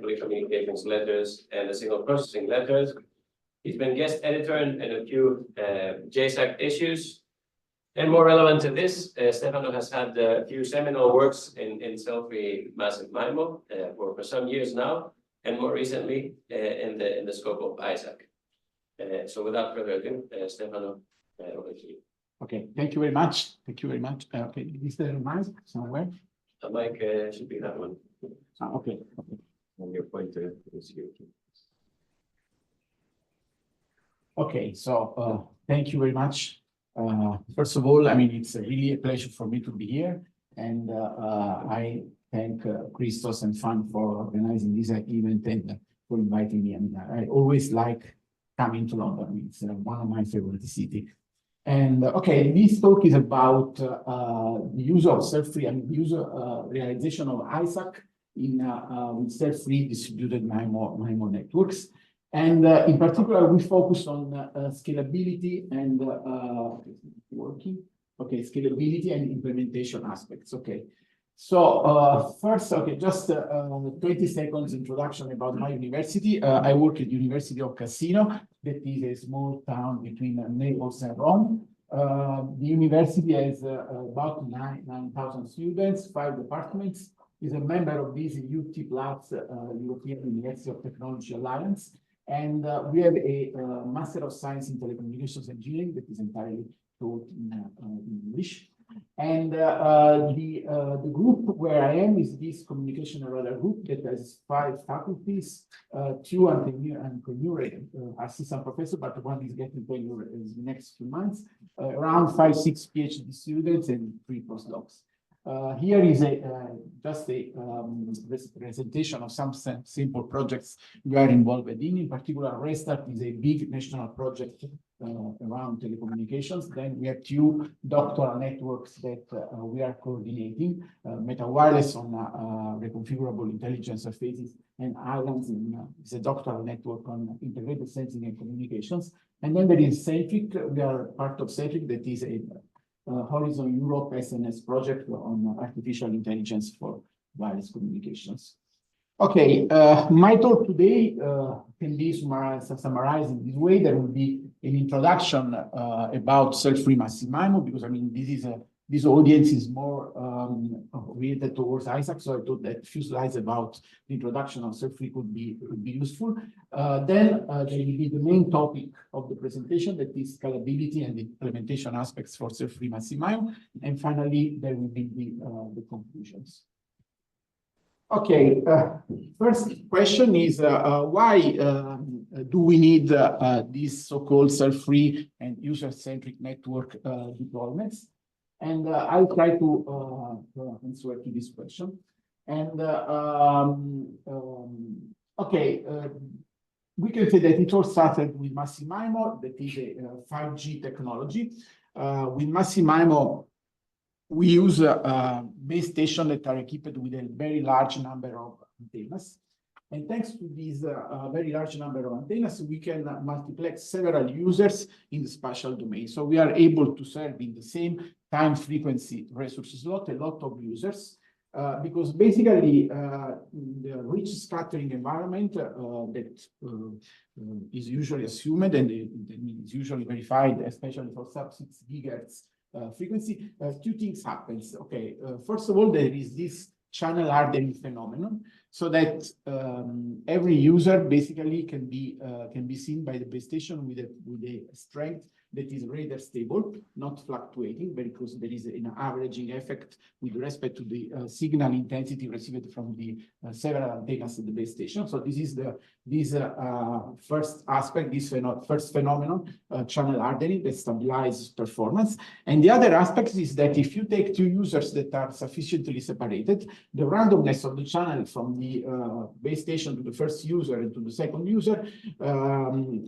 assembly communications letters and the signal processing letters. He's been guest editor in a few JSAC issues. And more relevant to this, Stefano has had a few seminal works in cell-free massive MIMO for some years now, and more recently in the scope of ISAC. So without further ado, Stefano, over to you. Okay, thank you very much. Thank you very much. Okay, is there a mic somewhere? The mic should be that one. Okay. And your pointer is here. Okay, so thank you very much. First of all, I mean, it's really a pleasure for me to be here. And I thank Christos and Fan for organizing this event and for inviting me. And I always like coming to London. It's one of my favorite cities. And okay, this talk is about the use of self-free and realization of ISAC in self-free distributed MIMO networks. And in particular, we focus on scalability and scalability and implementation aspects. Okay, so first, okay, just 20 seconds introduction about my university. I work at University of Cassino, that is a small town between Naples and Rome. The university has about 9,000 students, 5 departments. Is a member of this UT Plus European University of Technology Alliance. And we have a Master of Science in Telecommunications Engineering that is entirely taught in English. And the group where I am is this communication and radar group that has 5 faculties, 2 untenured assistant professor, but one is getting tenure in the next few months, around 5-6 PhD students and 3 postdocs. Here is just a presentation of some simple projects we are involved in. In particular, Restart is a big national project around telecommunications. Then we have 2 doctoral networks that we are coordinating, Meta Wireless on reconfigurable intelligence surfaces, and Islands is a doctoral network on integrated sensing and communications. And then there is Centric. We are part of Centric, that is a Horizon Europe SNS project on artificial intelligence for wireless communications. Okay, my talk today can be summarized in this way. There will be an introduction about self-free massive MIMO, because I mean this audience is more oriented towards ISAC, so I thought that a few slides about the introduction of self-free could be useful. Then there will be the main topic of the presentation, that is scalability and the implementation aspects for self-free massive MIMO, and finally there will be the conclusions. Okay, first question is why do we need this so-called self-free and user-centric network deployments? And I'll try to answer to this question. And okay, we can say that it all started with massive MIMO, that is a 5G technology. With massive MIMO, we use base stations that are equipped with a very large number of antennas. And thanks to this very large number of antennas, we can multiplex several users in the spatial domain. So we are able to serve in the same time frequency resource slot a lot of users, because basically the rich scattering environment that is usually assumed and is usually verified, especially for sub-6 gigahertz frequency, 2 things happens. Okay, first of all, there is this channel hardening phenomenon, so that every user basically can be seen by the base station with a strength that is rather stable, not fluctuating, because there is an averaging effect with respect to the signal intensity received from the several antennas at the base station. So this is this first aspect, this first phenomenon, channel hardening, that stabilizes performance. And the other aspect is that if you take 2 users that are sufficiently separated, the randomness of the channel from the base station to the first user and to the second user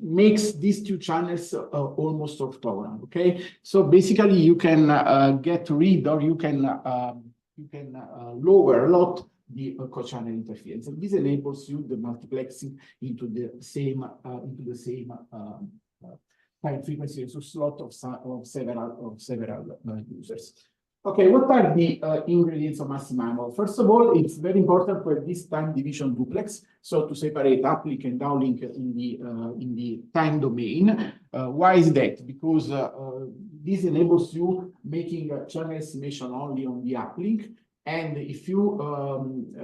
makes these 2 channels almost orthogonal. Okay, so basically you can get rid, or you can lower a lot the co-channel interference, and this enables you the multiplexing into the same time frequency resource slot of several users. Okay, what are the ingredients of MIMO? First of all, it's very important for this time division duplex, so to separate uplink and downlink in the time domain. Why is that? Because this enables you making a channel estimation only on the uplink, and if you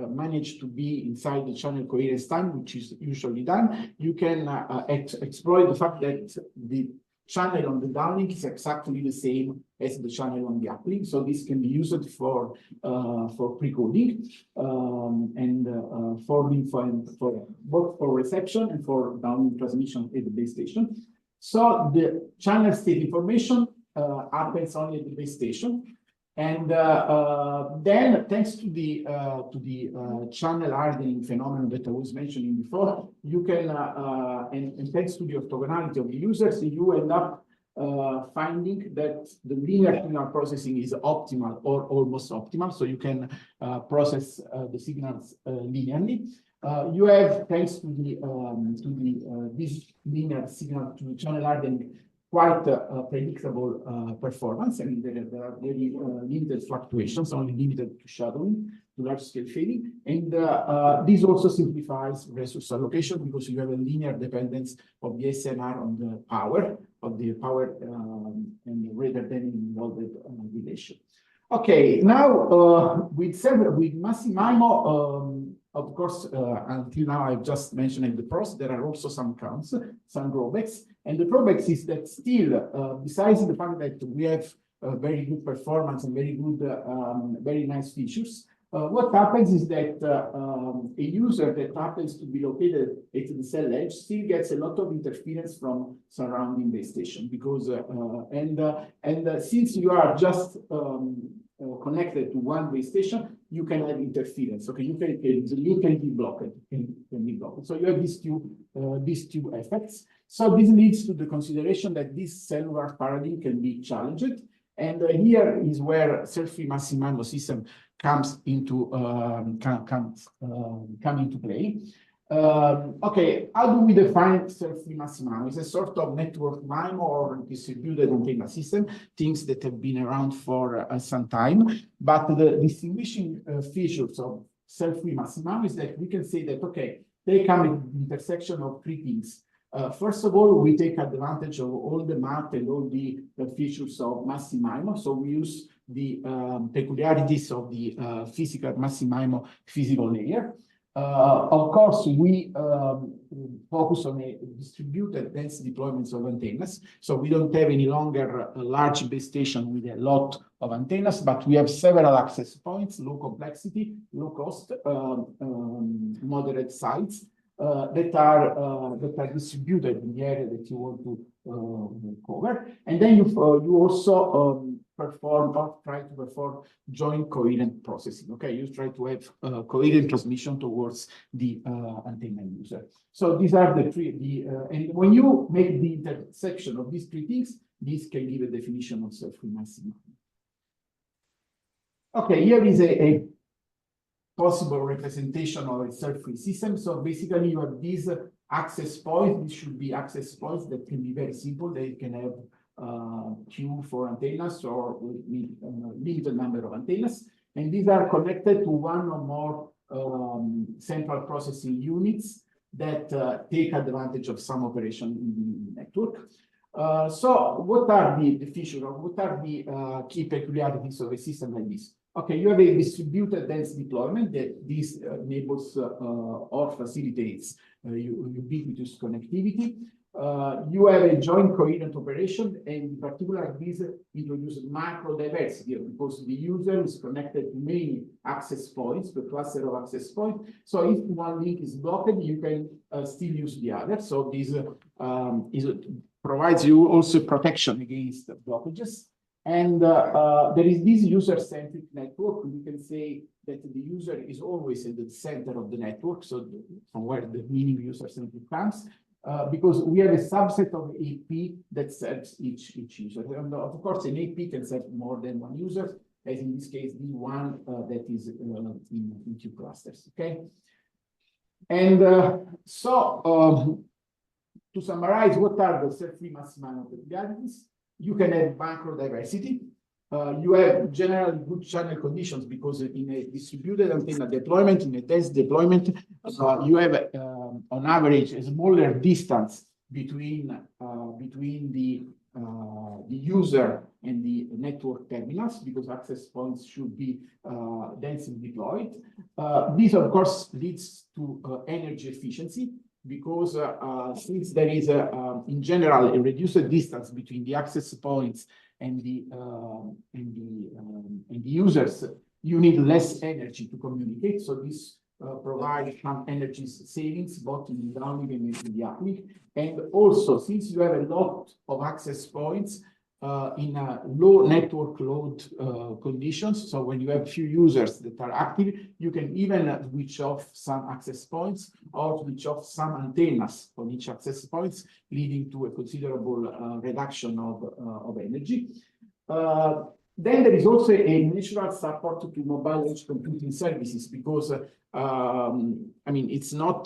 manage to be inside the channel coherence time, which is usually done, you can exploit the fact that the channel on the downlink is exactly the same as the channel on the uplink. So this can be used for pre-coding and for info and for both for reception and for downlink transmission at the base station. So the channel state information happens only at the base station. And then, thanks to the channel hardening phenomenon that I was mentioning before, you can, and thanks to the orthogonality of the users, you end up finding that the linear signal processing is optimal or almost optimal. So you can process the signals linearly. You have, thanks to this linear signal to channel hardening, quite predictable performance. I mean, there are very limited fluctuations, only limited to shadowing, to large-scale fading. And this also simplifies resource allocation because you have a linear dependence of the SNR on the power and rather than involved relation. Okay, now with MIMO, of course, until now I've just mentioned the pros. There are also some cons, some drawbacks, and the drawbacks is that still, besides the fact that we have very good performance and very good, very nice features, what happens is that a user that happens to be located at the cell edge still gets a lot of interference from surrounding base station because since you are just connected to one base station, you can have interference. Okay, you can be blocked. So you have these two effects. So this leads to the consideration that this cellular paradigm can be challenged. And here is where self-free massive MIMO system comes into play. Okay, how do we define self-free massive MIMO? It's a sort of network MIMO or distributed antenna system, things that have been around for some time. But the distinguishing features of self-free massive MIMO is that we can say that, okay, they come at the intersection of three things. First of all, we take advantage of all the math and all the features of massive MIMO. So we use the peculiarities of the physical massive MIMO physical layer. Of course, we focus on a distributed dense deployments of antennas. So we don't have any longer a large base station with a lot of antennas, but we have several access points, low complexity, low cost, moderate size. That are distributed in the area that you want to cover, and then you also try to perform joint coherent processing. Okay, you try to have coherent transmission towards the antenna user. So these are the three. And when you make the intersection of these three things, this can give a definition of self-free massive MIMO. Okay, here is a possible representation of a self-free system. So basically you have these access points. These should be access points that can be very simple. They can have queue for antennas or limited number of antennas. And these are connected to one or more central processing units that take advantage of some operation in the network. So what are the features or what are the key peculiarities of a system like this? Okay, you have a distributed dense deployment that this enables or facilitates ubiquitous connectivity. You have a joint coherent operation, and in particular, this introduces macro diversity because the user is connected to many access points, the cluster of access points. So if one link is blocked, you can still use the other. So this provides you also protection against blockages. And there is this user-centric network. We can say that the user is always at the center of the network. So from where the meaning user-centric comes, because we have a subset of AP that serves each user. And of course, an AP can serve more than one user, as in this case, the one that is in two clusters. Okay. And to summarize, what are the self-free massive MIMO peculiarities? You can have macro diversity. You have generally good channel conditions because in a distributed antenna deployment, in a dense deployment, you have on average a smaller distance between the user and the network terminals because access points should be densely deployed. This, of course, leads to energy efficiency because since there is, in general, a reduced distance between the access points and the users, you need less energy to communicate. So this provides some energy savings both in the downlink and in the uplink. And also, since you have a lot of access points in low network load conditions, so when you have few users that are active, you can even switch off some access points or switch off some antennas on each access points, leading to a considerable reduction of energy. Then there is also a natural support to mobile edge computing services because I mean it's not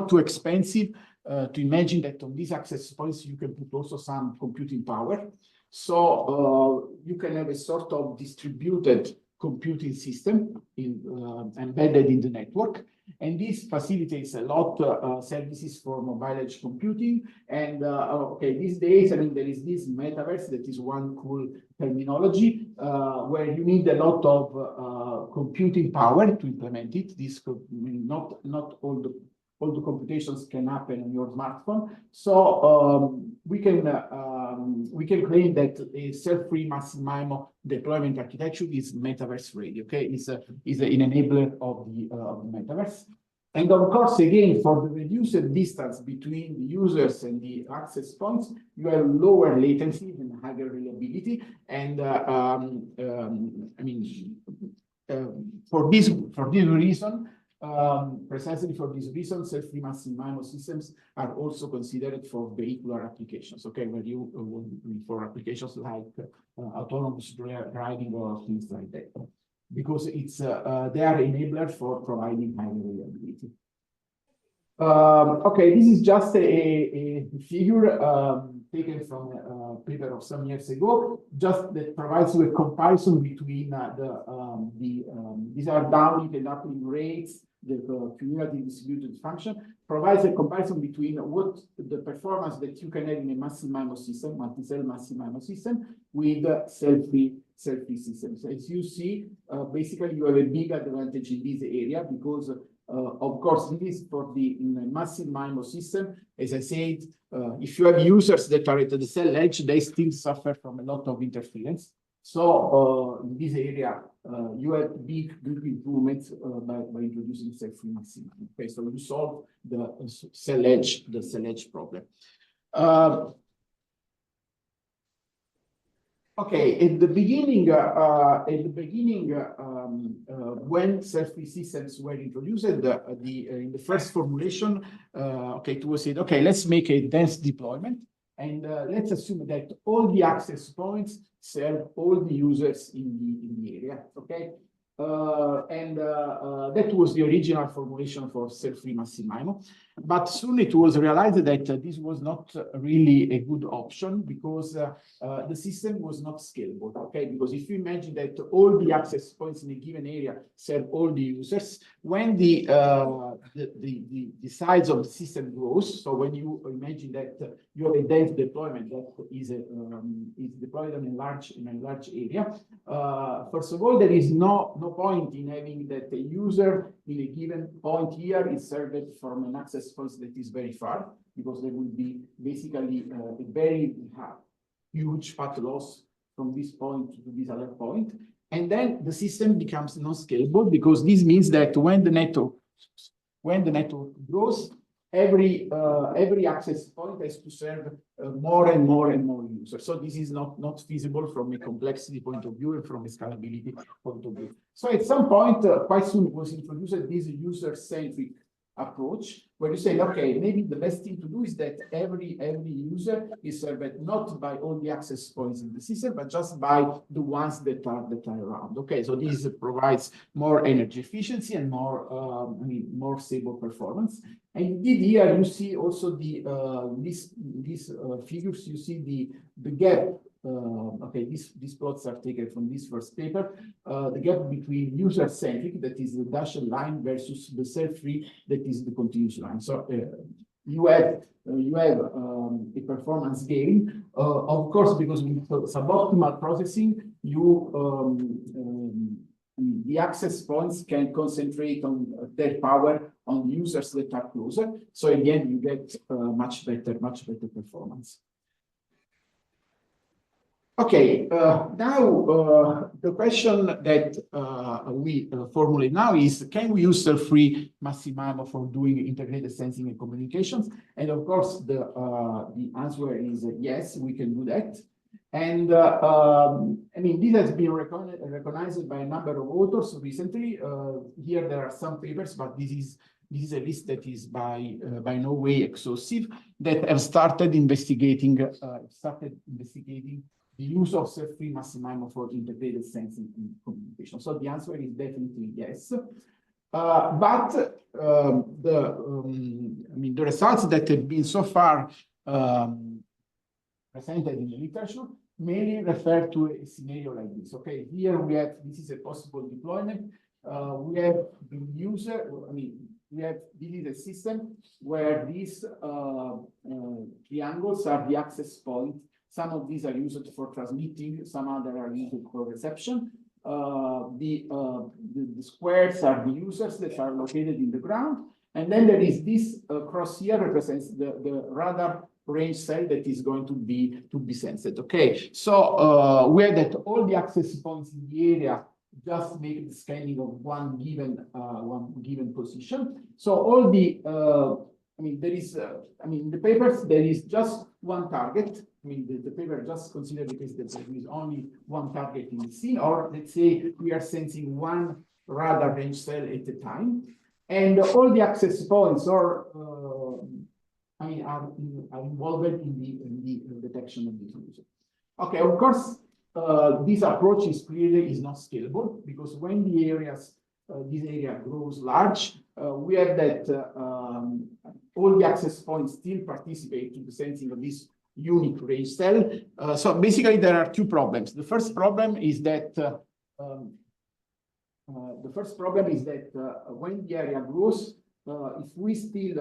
too expensive to imagine that on these access points you can put also some computing power. So you can have a sort of distributed computing system embedded in the network. And this facilitates a lot services for mobile edge computing. And okay, these days, I mean, there is this metaverse that is one cool terminology where you need a lot of computing power to implement it. This could, I mean, not all the computations can happen on your smartphone. So we can claim that a self-free massive MIMO deployment architecture is metaverse ready. Okay, is an enabler of the metaverse. And of course, again, for the reduced distance between the users and the access points, you have lower latency and higher reliability. And I mean, for this reason. Precisely for this reason, self-free massive MIMO systems are also considered for vehicular applications. Okay, where you for applications like autonomous driving or things like that, because it's they are enabler for providing high reliability. Okay, this is just a figure taken from a paper of some years ago, just that provides you a comparison between these are downlink and uplink rates. The cumulative distributed function provides a comparison between what the performance that you can have in a massive MIMO system, multi-cell massive MIMO system, with self-free systems. As you see, basically you have a big advantage in this area because, of course, this is for the massive MIMO system. As I said, if you have users that are at the cell edge, they still suffer from a lot of interference. So in this area, you have big improvements by introducing self-free massive MIMO. Okay, so you solve the cell edge problem. Okay, at the beginning, when self-free systems were introduced, in the first formulation, okay, it was said, okay, let's make a dense deployment, and let's assume that all the access points serve all the users in the area. Okay, that was the original formulation for self-free massive MIMO. But soon it was realized that this was not really a good option because the system was not scalable. Okay, because if you imagine that all the access points in a given area serve all the users, when the size of the system grows, so when you imagine that you have a dense deployment that is deployed in a large area, first of all, there is no point in having that a user in a given point here is served from an access point that is very far, because there will be basically a very huge path loss from this point to this other point. And then the system becomes non-scalable, because this means that when the network grows, every access point has to serve more and more users. So this is not feasible from a complexity point of view and from a scalability point of view. So at some point, quite soon was introduced this user-centric approach, where you say, okay, maybe the best thing to do is that every user is served not by all the access points in the system, but just by the ones that are around. Okay, so this provides more energy efficiency and more stable performance. And indeed, here you see also these figures. You see the gap okay, these plots are taken from this first paper, the gap between user-centric, that is the dashed line, versus the self-free, that is the continuous line. So you have a performance gain, of course, because with suboptimal processing, the access points can concentrate on their power on users that are closer. So again, you get much better performance. Okay, now the question that we formulate now is, can we use self-free massive MIMO for doing integrated sensing and communications? And of course, the answer is yes, we can do that. And I mean, this has been recognized by a number of authors recently. Here there are some papers, but this is a list that is by no way exhaustive, that have started investigating the use of self-free massive MIMO for integrated sensing and communication. So the answer is definitely yes. But the results that have been so far presented in the literature mainly refer to a scenario like this. Okay, here we have, this is a possible deployment. We have the user, this is a system where these triangles are the access point. Some of these are used for transmitting, some other are used for reception. The squares are the users that are located in the ground. And then there is this cross here represents the radar range cell that is going to be sensed. Okay, so we have that all the access points in the area just make the scanning of one given position. So all the there is in the papers there is just one target. The paper just considered the case that there is only one target in the scene, or let's say we are sensing one radar range cell at a time, and all the access points are involved in the detection of this user. Okay, of course, this approach is not scalable, because when the this area grows large, we have that all the access points still participate to the sensing of this unique range cell. So basically, there are two problems. The first problem is that when the area grows, if we still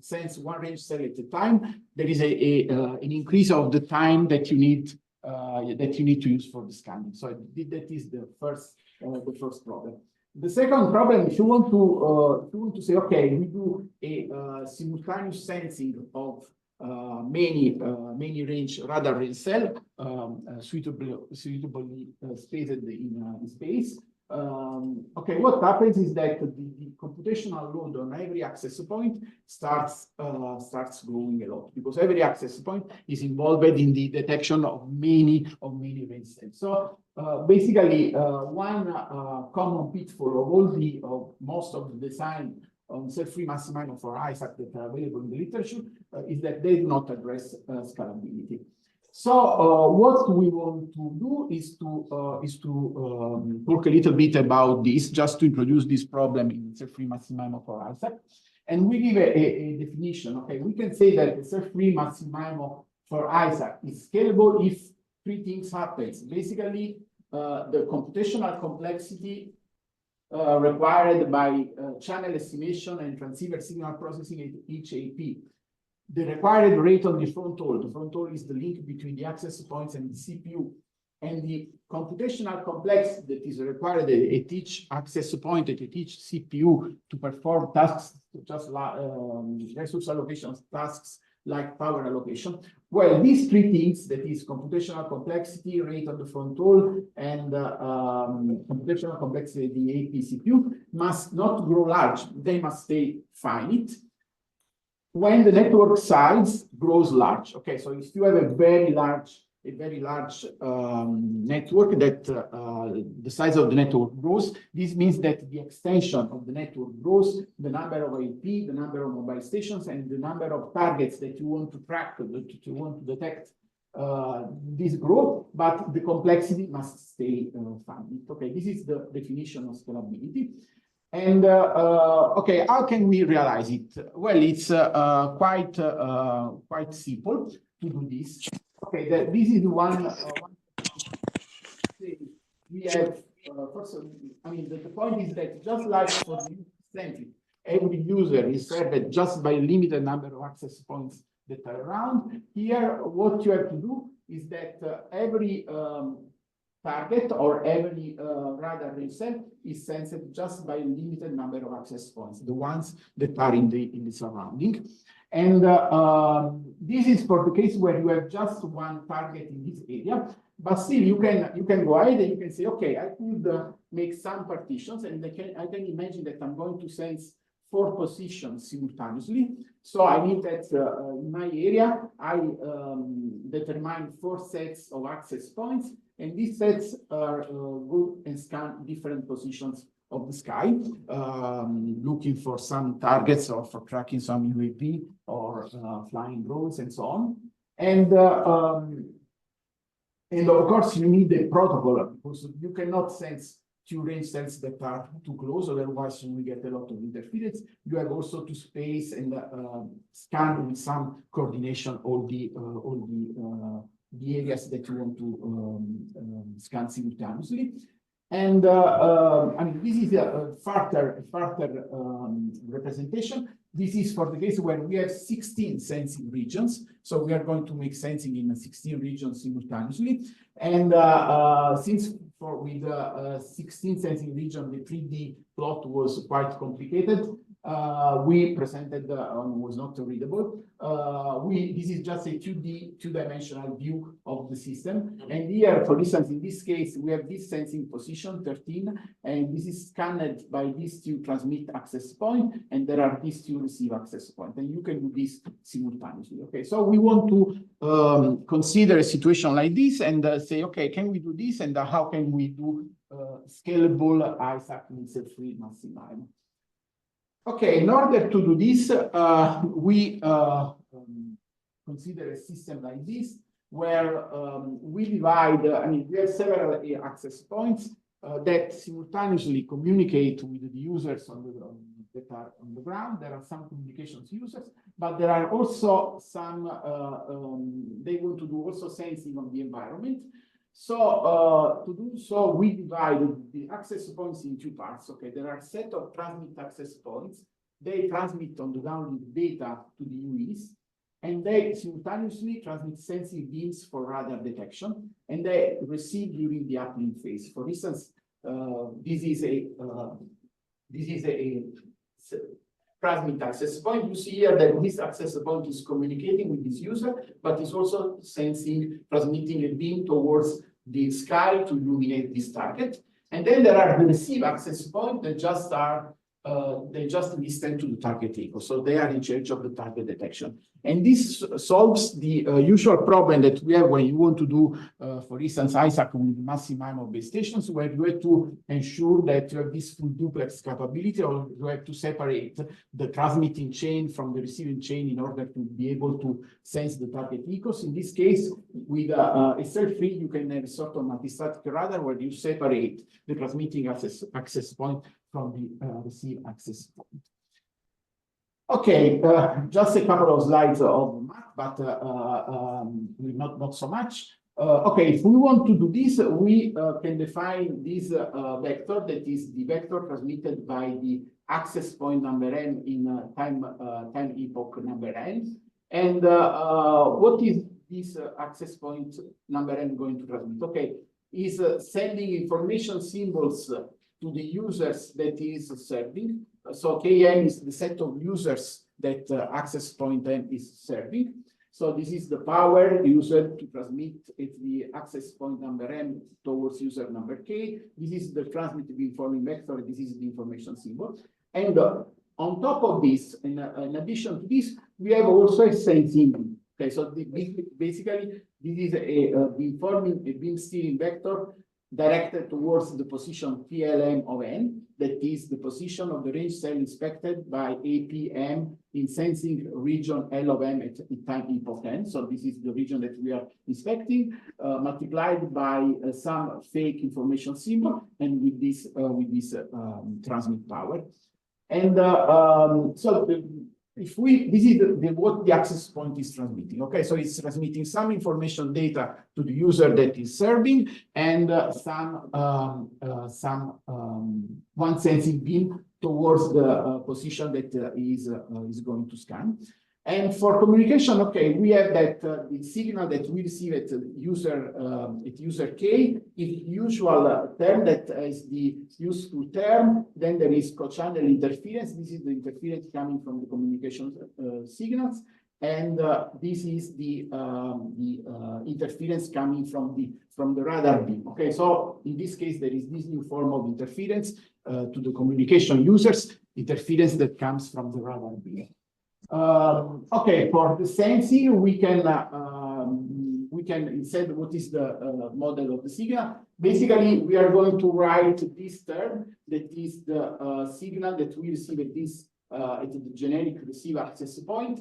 sense one range cell at a time, there is an increase of the time that you need to use for the scanning. So that is the first problem. The second problem, if you want to say, okay, we do a simultaneous sensing of many radar range cell suitably spaced in space. Okay, what happens is that the computational load on every access point starts growing a lot, because every access point is involved in the detection of many range cells. So basically, one common pitfall of most of the design on self-free massive MIMO for ISAC that are available in the literature is that they do not address scalability. So what we want to do is to talk a little bit about this, just to introduce this problem in self-free massive MIMO for ISAC. And we give a definition. Okay, we can say that the self-free massive MIMO for ISAC is scalable if three things happen. Basically, the computational complexity required by channel estimation and transceiver signal processing at each AP. The required rate on the fronthaul. The fronthaul is the link between the access points and the CPU, and the computational complexity that is required at each access point, at each CPU, to perform tasks just like resource allocation tasks like power allocation. Well, these three things, that is computational complexity, rate on the fronthaul, and computational complexity of the AP CPU, must not grow large. They must stay finite when the network size grows large. Okay, so if you have a very large network that the size of the network grows, this means that the extension of the network grows, the number of IP, the number of mobile stations, and the number of targets that you want to track, that you want to detect, this growth, but the complexity must stay finite. Okay, this is the definition of scalability. And okay, how can we realize it? Well, it's quite simple to do this. Okay, this is one. We have first. I mean, the point is that just like for the incentive, every user is served just by a limited number of access points that are around. Here, what you have to do is that every target or every radar itself is sensed just by a limited number of access points, the ones that are in the surrounding. And this is for the case where you have just one target in this area, but still you can go ahead and you can say, okay, I could make some partitions, and I can imagine that I'm going to sense 4 positions simultaneously. So I mean that in my area, I determine 4 sets of access points, and these sets are good and scan different positions of the sky, looking for some targets or for tracking some UAV or flying drones and so on. And of course, you need a protocol because you cannot sense 2 range cells that are too close, otherwise you will get a lot of interference. You have also to space and scan with some coordination all the areas that you want to scan simultaneously. And I mean, this is a further representation. This is for the case where we have 16 sensing regions. So we are going to make sensing in 16 regions simultaneously. And since with 16 sensing region, the 3D plot was quite complicated, we presented was not readable. This is just a 2-dimensional view of the system. And here, for instance, in this case, we have this sensing position 13, and this is scanned by these 2 transmit access point, and there are these 2 receive access point, and you can do this simultaneously. Okay, so we want to consider a situation like this and say, okay, can we do this, and how can we do scalable ISAC free massive MIMO? Okay, in order to do this, we consider a system like this, where we divide, I mean, we have several access points that simultaneously communicate with the users that are on the ground. There are some communications users, but there are also some, they want to do also sensing of the environment. So to do so, we divided the access points in 2 parts. Okay, there are a set of transmit access points. They transmit on the downlink data to the UEs, and they simultaneously transmit sensing beams for radar detection, and they receive during the uplink phase. For instance, this is a transmit access point. You see here that this access point is communicating with this user, but it's also sensing, transmitting a beam towards the sky to illuminate this target. And then there are the receive access point that just are, they just listen to the target echo. So they are in charge of the target detection. And this solves the usual problem that we have when you want to do, for instance, ISAC with massive MIMO base stations, where you have to ensure that you have this full duplex capability, or you have to separate the transmitting chain from the receiving chain in order to be able to sense the target echoes. In this case, with a cell-free, you can have a sort of multi-static radar where you separate the transmitting access point from the receive access point. Okay, just a couple of slides of math, but not so much. Okay, if we want to do this, we can define this vector, that is the vector transmitted by the access point number n in time epoch number n. And what is this access point number n going to transmit? Okay, is sending information symbols to the users that is serving. So KM is the set of users that access point n is serving. So this is the power user to transmit the access point number m towards user number k. This is the transmitted beamforming vector. This is the information symbol. And on top of this, in addition to this, we have also a sensing. Okay, so basically this is a beam steering vector directed towards the position PLM of n, that is the position of the range cell inspected by APM in sensing region L of m at time epoch n. So this is the region that we are inspecting, multiplied by some fake information symbol, and with this transmit power. And so this is what the access point is transmitting. Okay, so it's transmitting some information data to the user that is serving, and one sensing beam towards the position that is going to scan. And for communication, okay, we have that the signal that we receive at user K is the usual term that is the useful term. Then there is co-channel interference. This is the interference coming from the communication signals, and this is the interference coming from the radar beam. Okay, so in this case, there is this new form of interference to the communication users, interference that comes from the radar beam. Okay, for the sensing, we can instead, what is the model of the signal? Basically, we are going to write this term that is the signal that we receive at this at the generic receive access point.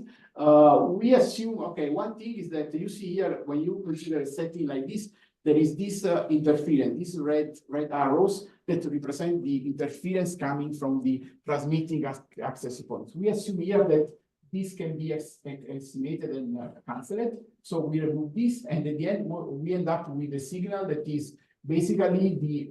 We assume, okay, one thing is that you see here, when you consider a setting like this, there is this interference, these red arrows that represent the interference coming from the transmitting access points. We assume here that this can be estimated and cancelled. So we remove this, and at the end, we end up with a signal that is basically the,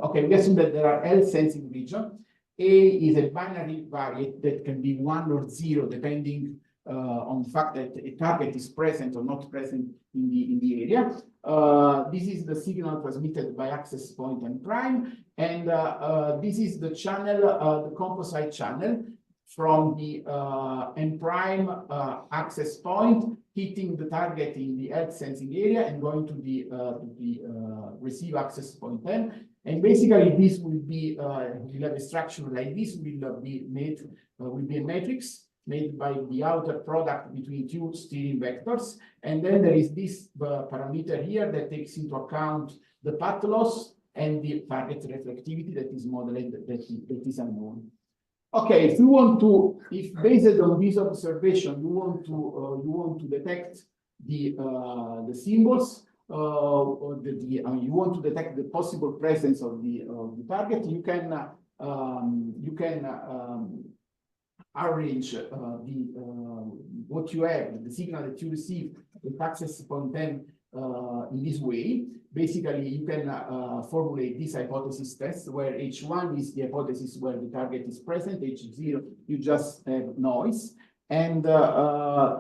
okay, we assume that there are L sensing regions. A is a binary variate that can be 1 or 0, depending on the fact that a target is present or not present in the area. This is the signal transmitted by access point and prime, and this is the channel, the composite channel, from the N prime access point, hitting the target in the L sensing area and going to the receive access point N. And basically, this will be will have a structure like this. Will be a matrix made by the outer product between two steering vectors, and then there is this parameter here that takes into account the path loss and the target reflectivity that is modeled, that is unknown. Okay, if you want to, if based on this observation, you want to detect the symbols, or you want to detect the possible presence of the target, you can arrange what you have, the signal that you receive, the access point M in this way. Basically, you can formulate this hypothesis test where H1 is the hypothesis where the target is present, H0, you just have noise. And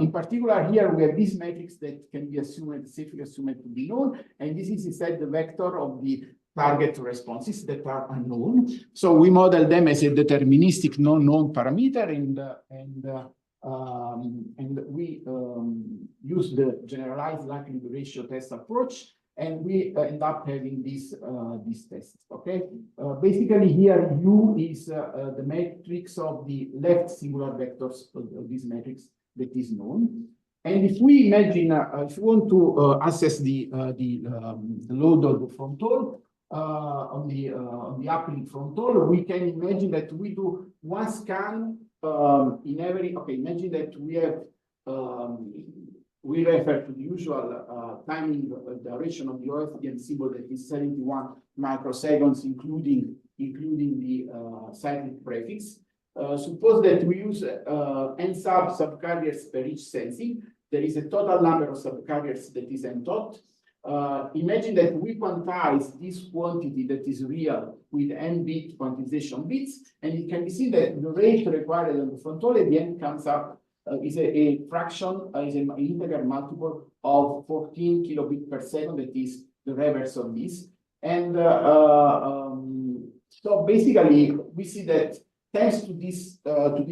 in particular, here we have this matrix that can be assumed, safely assumed to be known. And this is instead the vector of the target responses that are unknown. So we model them as a deterministic non-known parameter, and we use the generalized likelihood ratio test approach, and we end up having this test. Okay, basically here U is the matrix of the left singular vectors of this matrix that is known. And if we imagine, if you want to assess the load of the fronthaul on the uplink fronthaul, we can imagine that we do one scan in every. Okay, imagine that we have. We refer to the usual timing duration of the OFDM symbol that is 71 microseconds, including the cyclic prefix. Suppose that we use n subcarriers per each sensing. There is a total number of subcarriers that is n tot. Imagine that we quantize this quantity that is real with n-bit quantization bits, and it can be seen that the rate required on the fronthaul at the end comes up is a fraction, is an integer multiple of 14 kilobit per second. That is the reverse of this. And so basically, we see that thanks to this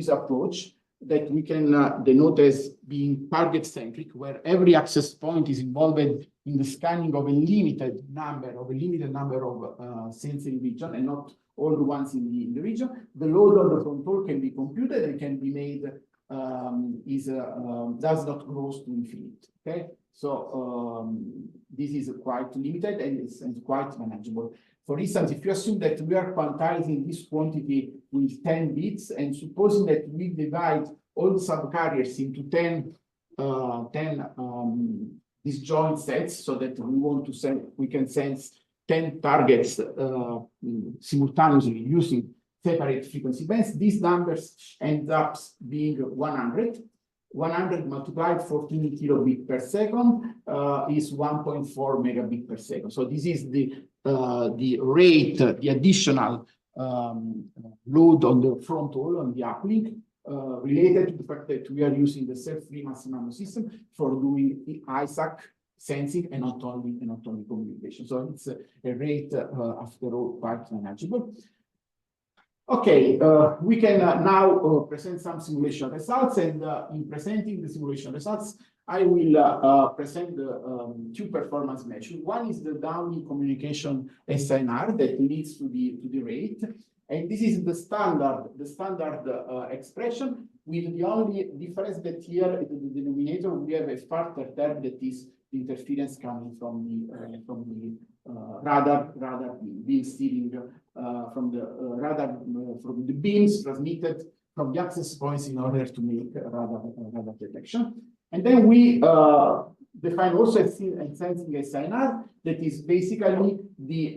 approach, that we can denote as being target-centric, where every access point is involved in the scanning of a limited number of sensing regions, and not all the ones in the region. The load of the fronthaul can be computed and can be made does not grow to infinite. Okay, so this is quite limited and it's quite manageable. For instance, if you assume that we are quantizing this quantity with 10 bits, and supposing that we divide all the subcarriers into 10 disjoint sets, so that we can sense 10 targets simultaneously using separate frequency bands. These numbers end up being 100. 100 multiplied 14 kilobit per second is 1.4 megabit per second. So this is the rate, the additional load on the fronthaul, on the uplink, related to the fact that we are using the self-free massive MIMO system for doing the ISAC sensing and not only communication. So it's a rate, after all, quite manageable. Okay, we can now present some simulation results, and in presenting the simulation results, I will present the two performance measures. One is the downlink communication SNR that leads to the rate, and this is the standard expression, with the only difference that here in the denominator we have a further term that is the interference coming from the radar beam steering from the radar from the beams transmitted from the access points in order to make radar detection. And then we define also a sensing SNR that is basically the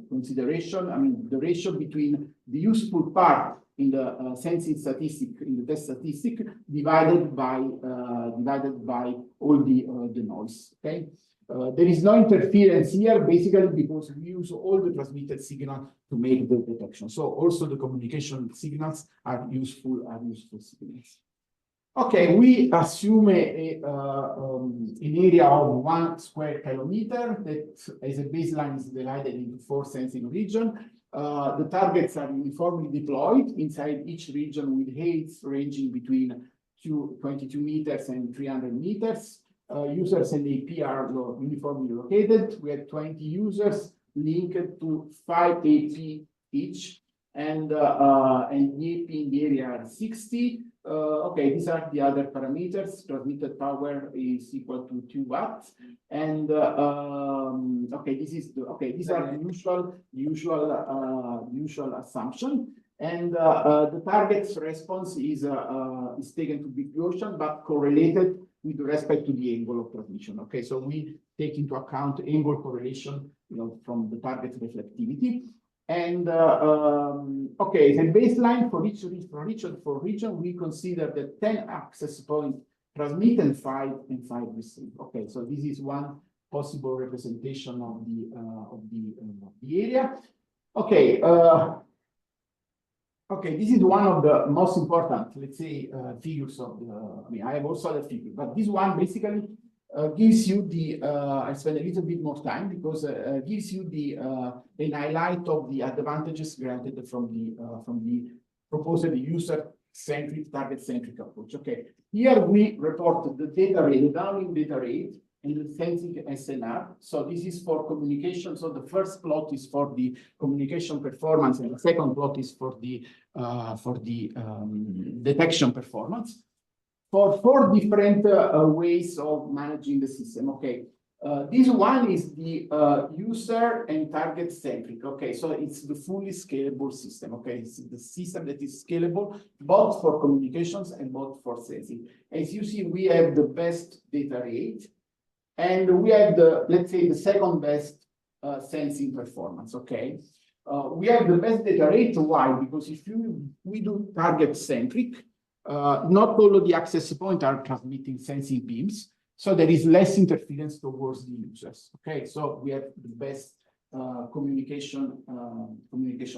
consideration, I mean, the ratio between the useful part in the sensing statistic, in the test statistic, divided by all the noise. Okay, there is no interference here, basically because we use all the transmitted signal to make the detection. So also the communication signals are useful signals. Okay, we assume an area of 1 square kilometer that as a baseline is divided into 4 sensing regions. The targets are uniformly deployed inside each region with heights ranging between 22 meters and 300 meters. Users and AP are uniformly located. We have 20 users linked to 5 AP each, and the AP in the area are 60. Okay, these are the other parameters. Transmitted power is equal to 2 watts, and okay, these are the usual assumption. And the target's response is taken to be Gaussian, but correlated with respect to the angle of transmission. Okay, so we take into account angle correlation, from the target reflectivity. And okay, the baseline for each region, we consider that 10 access points transmit and 5 receive. Okay, so this is one possible representation of the area. Okay, okay, this is one of the most important, let's say, figures of the. I mean, I have also other figures, but this one basically gives you the. I spend a little bit more time because gives you the an highlight of the advantages granted from the proposed user-centric, target-centric approach. Okay, here we report the data rate, the downlink data rate, and the sensing SNR. So this is for communication. So the first plot is for the communication performance, and the second plot is for the detection performance. For 4 different ways of managing the system. Okay, this one is the user and target centric. Okay, so it's the fully scalable system. Okay, it's the system that is scalable both for communications and both for sensing. As you see, we have the best data rate, and we have the, let's say, the second best sensing performance. Okay, we have the best data rate. Why? Because if we do target centric, not all of the access points are transmitting sensing beams, so there is less interference towards the users. Okay, so we have the best communication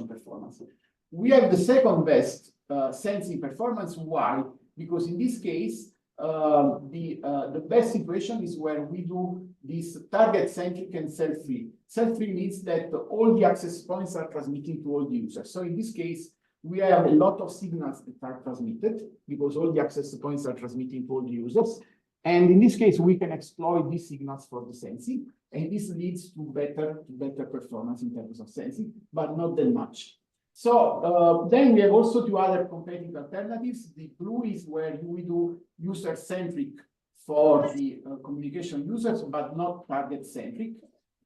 performance. We have the second best sensing performance. Why? Because in this case, the best situation is where we do this target centric and self-free. Self-free means that all the access points are transmitting to all the users. So in this case, we have a lot of signals that are transmitted because all the access points are transmitting to all the users. And in this case, we can exploit these signals for the sensing, and this leads to better performance in terms of sensing, but not that much. So then we have also 2 other competing alternatives. The blue is where we do user-centric for the communication users, but not target-centric.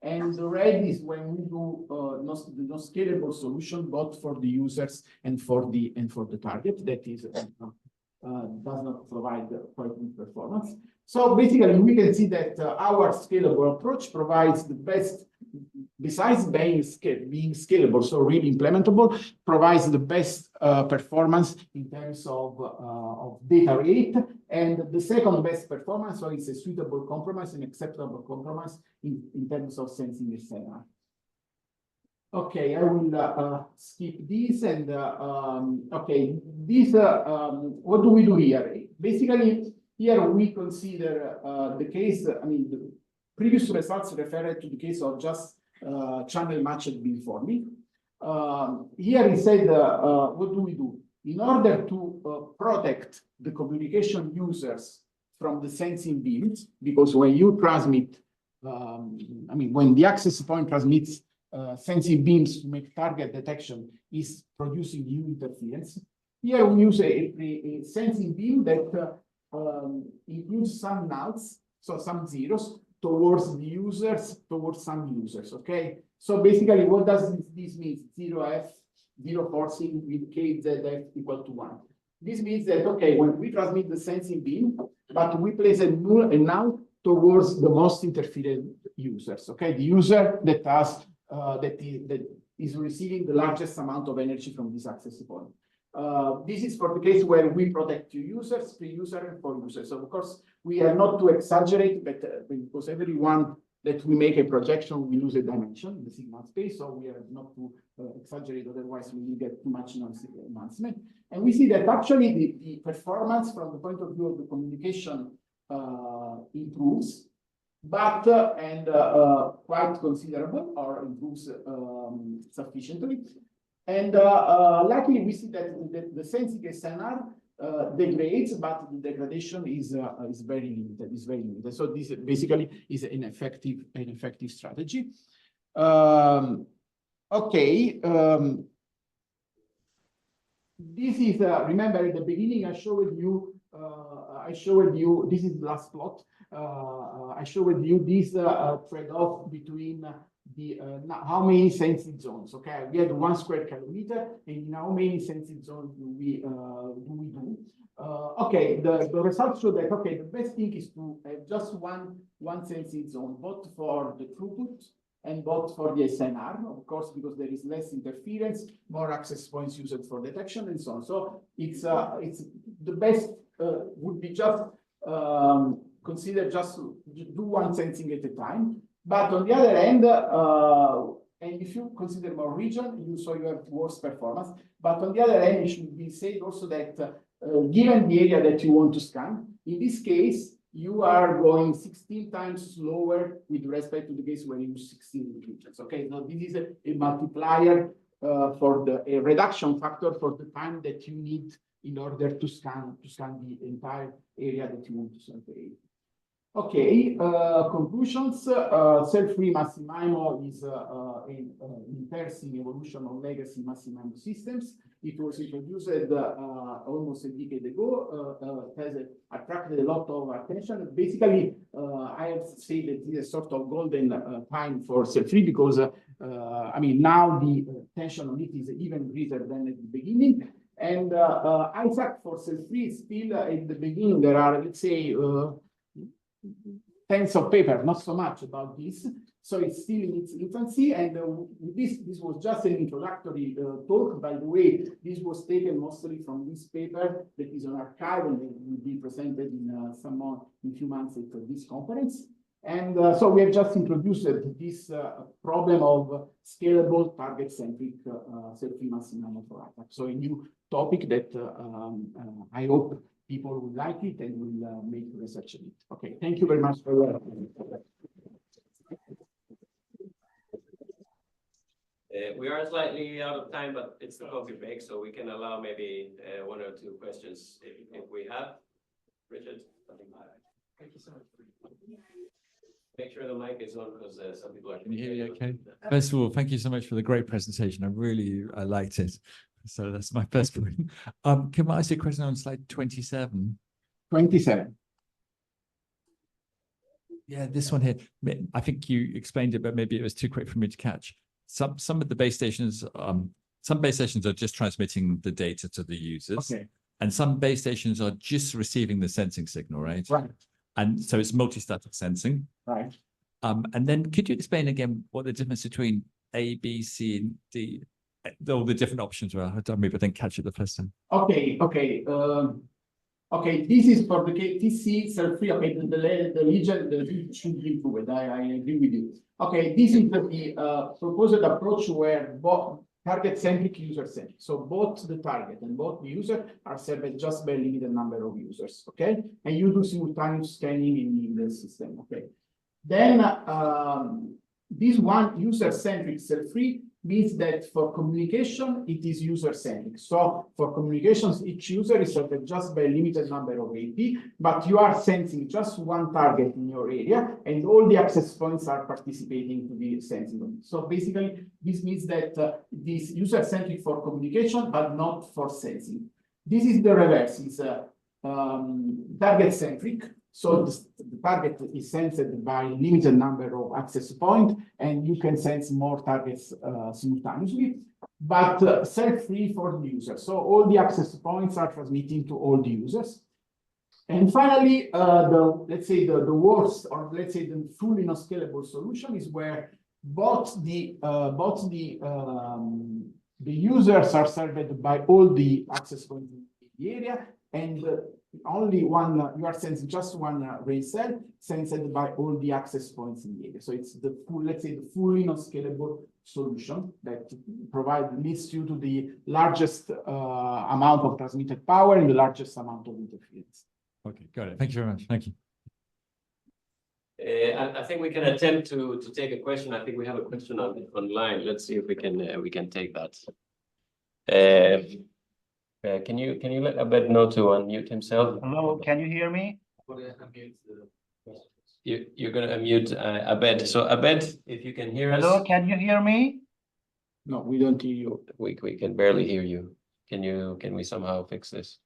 And the red is when we do no scalable solution, both for the users and for the target. That is does not provide quite good performance. So basically, we can see that our scalable approach provides the besides being scalable, so really implementable, provides the best performance in terms of data rate. And the second best performance, so it's a suitable compromise, an acceptable compromise in terms of sensing SNR. Okay, I will skip this and okay, this what do we do here? Basically, here we consider the case. I mean, the previous results referred to the case of just channel matched beamforming. Here he said, what do we do in order to protect the communication users from the sensing beams? Because when you transmit, I mean, when the access point transmits sensing beams to make target detection is producing new interference. Here we use a sensing beam that includes some nulls, so some zeros, towards the users, towards some users, okay? So basically, what does this mean? 0F, 0 forcing with KZF equal to 1. This means that, okay, when we transmit the sensing beam, but we place a null towards the most interfered users, okay? The user that has that is receiving the largest amount of energy from this access point. This is for the case where we protect 2 users, 3 users, and 4 users. So of course, we are not to exaggerate, but because everyone that we make a projection, we lose a dimension in the signal space. So we are not to exaggerate, otherwise we will get too much noise enhancement. And we see that actually the performance from the point of view of the communication improves, but and quite considerable, or improves sufficiently. And luckily, we see that the sensing SNR degrades, but the degradation is very limited. Is very limited. So this basically is an effective strategy. Okay. This is remember at the beginning I showed you. This is the last plot. I showed you this trade-off between the how many sensing zones. Okay, we had 1 square kilometer, and in how many sensing zones do we do? Okay, the results show that okay, the best thing is to have just one sensing zone, both for the throughput and both for the SNR, of course, because there is less interference, more access points used for detection, and so on. So it's the best would be just consider just do one sensing at a time. But on the other hand, and if you consider more region, you have worse performance. But on the other hand, it should be said also that given the area that you want to scan, in this case, you are going 16 times slower with respect to the case where you use 16 regions. Okay, so this is a multiplier for a reduction factor for the time that you need in order to scan the entire area that you want to survey. Okay, conclusions. Self-free massive MIMO is an interesting evolution of legacy massive MIMO systems. It was introduced almost a decade ago. It has attracted a lot of attention. Basically, I have to say that this is a sort of golden time for self-free because, I mean, now the attention on it is even greater than at the beginning. And ISAC for self-free is still at the beginning. There are, let's say, tens of papers, not so much about this. So it's still in its infancy. And this was just an introductory talk. By the way, this was taken mostly from this paper that is on archive and will be presented in in a few months at this conference. And so we have just introduced this problem of scalable target-centric self-free massive MIMO for ISAC. So a new topic that I hope people will like it and will make research on it. Okay, thank you very much for your we are slightly out of time, but it's the coffee break, so we can allow maybe 1 or 2 questions if we have. Richard? Thank you so much. Make sure the mic is on because some people are. Can you hear me okay? First of all, thank you so much for the great presentation. I liked it. So that's my first point. Can I ask you a question on slide 27? 27. Yeah, this one here. I think you explained it, but maybe it was too quick for me to catch. Some of the base stations, some base stations are just transmitting the data to the users. Okay. And some base stations are just receiving the sensing signal, right? Right. And so it's multi-static sensing. Right. And then could you explain again what the difference between A, B, C, and D, all the different options were? I don't maybe I didn't catch it the first time. Okay. Okay, this is for the TC self-free. Okay, the region should be improved. I agree with you. Okay, this is the proposed approach where both target-centric, user-centric. So both the target and both the user are served just by a limited number of users. Okay, and you do simultaneous scanning in the system. Okay, then this one user-centric self-free means that for communication, it is user-centric. So for communications, each user is served just by a limited number of AP, but you are sensing just one target in your area, and all the access points are participating to the sensing of it. So basically, this means that this user-centric for communication, but not for sensing. This is the reverse, it's target-centric. So the target is sensed by a limited number of access points, and you can sense more targets simultaneously, but self-free for the user. So all the access points are transmitting to all the users. And finally, let's say the worst, or let's say the fully non-scalable solution is where both the users are served by all the access points in the area, and only one, you are sensing just one race cell sensed by all the access points in the area. So it's the full, let's say the fully non-scalable solution that leads you to the largest amount of transmitted power and the largest amount of interference. Okay, got it. Thank you very much. Thank you. I think we can attempt to take a question. I think we have a question online. Let's see if we can take that. Can you let Abed know to unmute himself? Hello, can you hear me? You're going to unmute Abed. So Abed, if you can hear us. Hello, can you hear me? No, we don't hear you. We can barely hear you. Can we somehow fix this?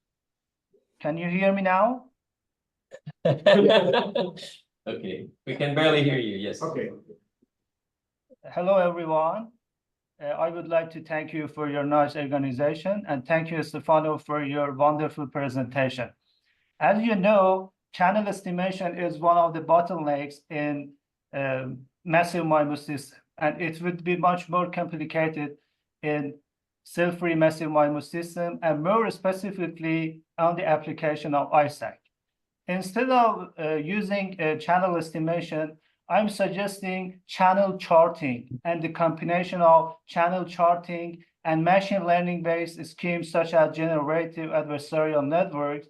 Can you hear me now? Okay, we can barely hear you. Yes. Okay. Hello, everyone. I would like to thank you for your nice organization, and thank you, Stefano, for your wonderful presentation. As you know, channel estimation is one of the bottlenecks in massive MIMO system, and it would be much more complicated in self-free massive MIMO system, and more specifically on the application of ISAC. Instead of using channel estimation, I'm suggesting channel charting and the combination of channel charting and machine learning based schemes such as generative adversarial networks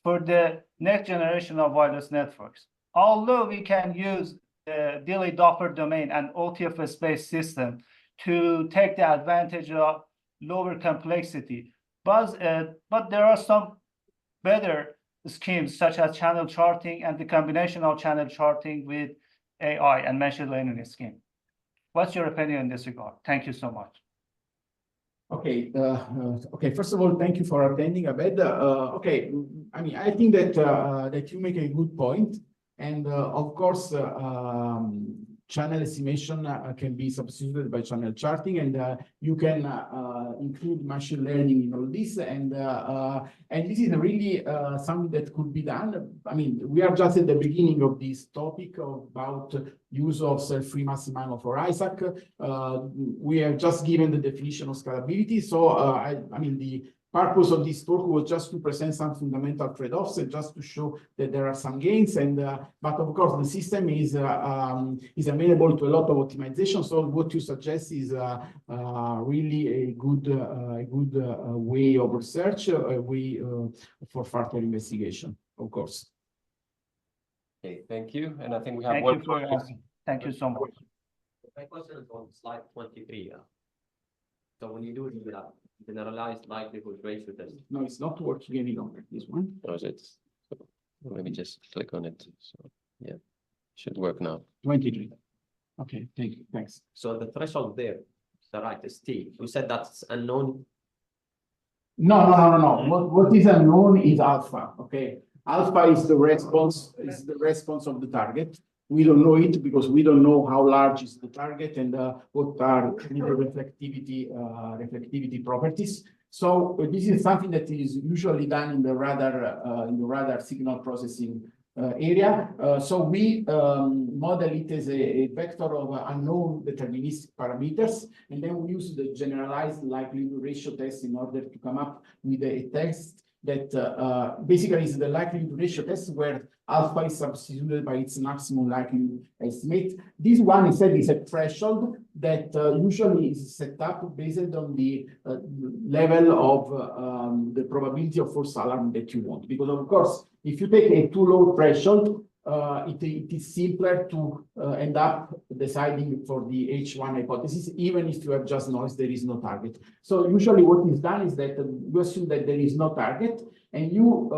for the next generation of wireless networks. Although we can use the delay Doppler domain and OTFS based system to take the advantage of lower complexity, but there are some better schemes such as channel charting and the combination of channel charting with AI and machine learning scheme. What's your opinion in this regard? Thank you so much. Okay. Okay. First of all, thank you for attending, Abed. Okay. I mean, I think that that you make a good point, and of course, channel estimation can be substituted by channel charting, and you can include machine learning in all this, and this is really something that could be done. I mean, we are just at the beginning of this topic about use of self-free massive MIMO for ISAC. We have just given the definition of scalability, so I mean the purpose of this talk was just to present some fundamental trade-offs and just to show that there are some gains. And but of course, the system is amenable to a lot of optimization. So what you suggest is really a good way of research, a way for further investigation. Of course. Okay, thank you. And I think we have Thank one. you for asking. Thank you so much. My question is on slide 23. So when you do the generalized likelihood ratio test. No, it's not working any longer, this one. Or is it? So let me just click on it. So yeah, should work now. 23. Okay, thank you. Thanks. So the threshold there, the right is T. You said that's unknown. No. What is unknown is alpha. Okay, alpha is the response of the target. We don't know it because we don't know how large is the target and what are the reflectivity properties. So this is something that is usually done in the radar signal processing area. So we model it as a vector of unknown deterministic parameters, and then we use the generalized likelihood ratio test in order to come up with a test that basically is the likelihood ratio test where alpha is substituted by its maximum likelihood estimate. This one instead is a threshold that usually is set up based on the level of the probability of false alarm that you want. Because of course, if you take a too low threshold, it is simpler to end up deciding for the H1 hypothesis, even if you have just noise, there is no target. So usually what is done is that you assume that there is no target, and you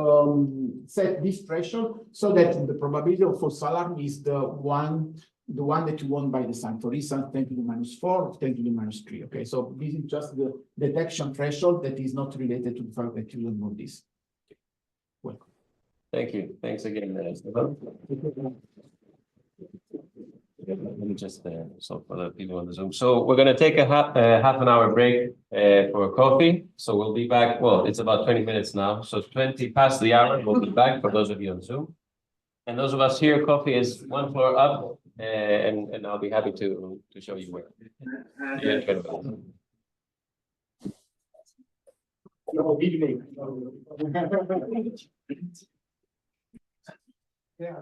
set this threshold so that the probability of false alarm is the one that you want by design. For instance, 10 to the minus 4, 10 to the minus 3. Okay, so this is just the detection threshold that is not related to the fact that you don't know this. Welcome. Thank you. Thanks again, Stefano. Let me just so for the people on the Zoom. So we're going to take a half an hour break for coffee. So we'll be back. Well, it's about 20 minutes now. So 20 past the hour, we'll be back for those of you on Zoom. And those of us here, coffee is one floor up, and I'll be happy to show you where. Yeah, incredible. Good evening. Yeah,